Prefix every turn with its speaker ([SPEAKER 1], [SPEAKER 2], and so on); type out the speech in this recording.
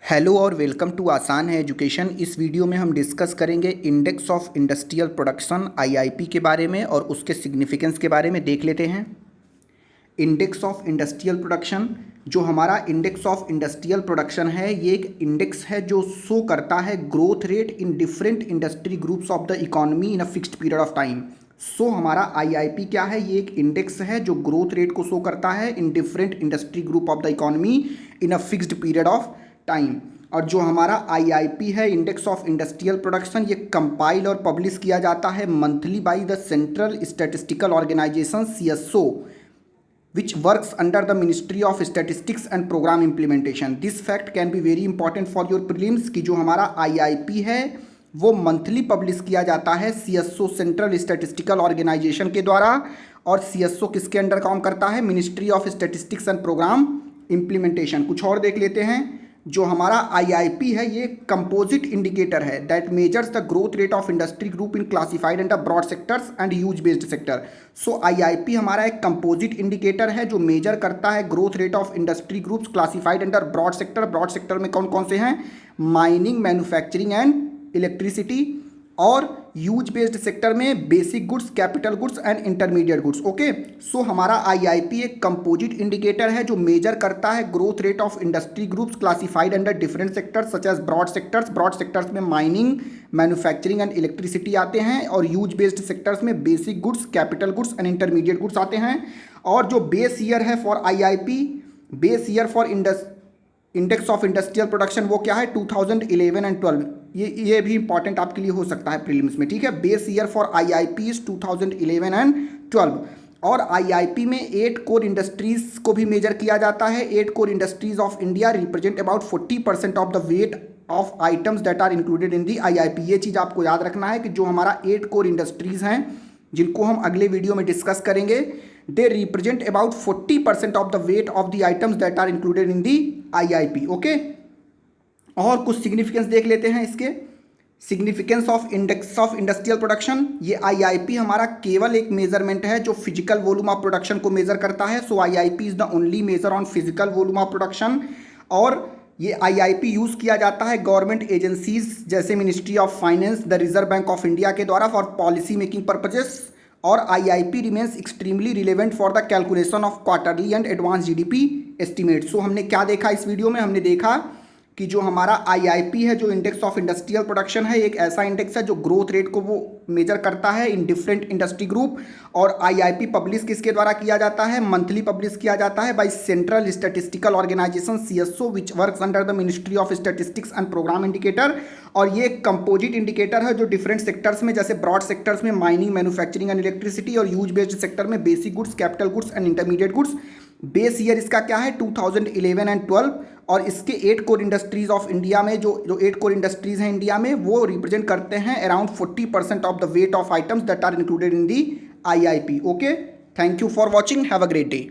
[SPEAKER 1] Hello और welcome to आसान है एजुकेशन। इस वीडियो में हम डिस्कस करेंगे index of industrial production IIP के बारे में और उसके सिग्निफिकेंस के बारे में देख लेते हैं। इंडेक्स ऑफ इंडस्ट्रियल प्रोडक्शन, जो हमारा इंडेक्स ऑफ इंडस्ट्रियल प्रोडक्शन है, ये एक इंडेक्स है जो शो करता है growth rate in different industry groups of the economy in a fixed period of time. So हमारा आईआईपी क्या है? ये एक इंडेक्स है जो ग्रोथ रेट को शो करता है in different industry group of the economy in a fixed period of time. और जो हमारा आईआईपी है, इंडेक्स ऑफ इंडस्ट्रियल प्रोडक्शन, ये कंपाइल और पब्लिश किया जाता है monthly by the central statistical organisation CSO, which works under the Ministry of Statistics and Program Implementation. This fact can be very important for your prelims कि जो हमारा IIP है वो मंथली पब्लिश किया जाता है CSO सेंट्रल स्टैटिस्टिकल ऑर्गेनाइजेशन के द्वारा। और CSO किसके अंडर काम करता है? Ministry of statistics and programme implementation. कुछ और देख लेते हैं। जो हमारा आईआईपी है ये कंपोजिट इंडिकेटर है that measures the growth rate of industry group in classified under broad sectors and use based sector. So IIP हमारा एक कंपोजिट इंडिकेटर है जो मेजर करता है growth rate of industry groups classified under broad sector. Broad sector में कौन कौन से हैं? Mining, manufacturing and electricity. और यूज बेस्ड सेक्टर में basic goods, capital goods and intermediate goods. Okay, so हमारा आईआईपी एक कंपोजिट इंडिकेटर है जो मेजर करता है growth rate of industry groups classified under different sectors such as broad sectors. Broad sectors में mining, manufacturing and electricity आते हैं। और यूज बेस्ड सेक्टर्स में basic goods, capital goods and intermediate goods आते हैं। और जो बेस ईयर है for IIP, base year for index of industrial production, वो क्या है? 2011 एंड 12। ये भी इंपॉर्टेंट आपके लिए हो सकता है प्रीलिम्स में, ठीक है। Base year for IIP is 2011 and 12। और आईआईपी में 8 कोर इंडस्ट्रीज को भी मेजर किया जाता है। 8 core industries of India represent about 40% of the weight of items that are included in the IIP. ये चीज़ आपको याद रखना है कि जो हमारा 8 कोर इंडस्ट्रीज हैं जिनको हम अगले वीडियो में डिस्कस करेंगे, they represent about 40% of the weight of the items that are included in the IIP. Okay, और कुछ सिग्निफिकेंस देख लेते हैं इसके। Significance of index of industrial production, ये आईआईपी हमारा केवल एक मेजरमेंट है जो फिजिकल वॉल्यूम ऑफ प्रोडक्शन को मेजर करता है। So IIP is the only measure on physical volume of production. और ये आईआईपी यूज़ किया जाता है गवर्नमेंट एजेंसीज जैसे Ministry of Finance, the Reserve Bank of India के द्वारा फॉर पॉलिसी मेकिंग पर्पजेस। और IIP remains extremely relevant for the calculation of quarterly and advance GDP estimate. So हमने क्या देखा इस वीडियो में? हमने देखा कि जो हमारा आईआईपी है, जो इंडेक्स ऑफ इंडस्ट्रियल प्रोडक्शन है, एक ऐसा इंडेक्स है जो ग्रोथ रेट को वो मेजर करता है इन डिफरेंट इंडस्ट्री ग्रुप। और आईआईपी पब्लिश किसके द्वारा किया जाता है? मंथली पब्लिश किया जाता है by central statistical organisation CSO, which works under the ministry of statistics and programme indicator. और ये एक कंपोजिट इंडिकेटर है जो डिफरेंट सेक्टर्स में, जैसे ब्रॉड सेक्टर्स में माइनिंग, मैन्युफैक्चरिंग एंड इलेक्ट्रिसिटी, और यूज बेस्ड सेक्टर में basic goods, capital goods and intermediate goods. Base year इसका क्या है? 2011 एंड 12। और इसके 8 कोर इंडस्ट्रीज ऑफ इंडिया में, जो 8 कोर इंडस्ट्रीज हैं इंडिया में, वो रिप्रेजेंट करते हैं around 40% of the weight of items that are included in the IIP. Okay, thank you for watching, have a great day.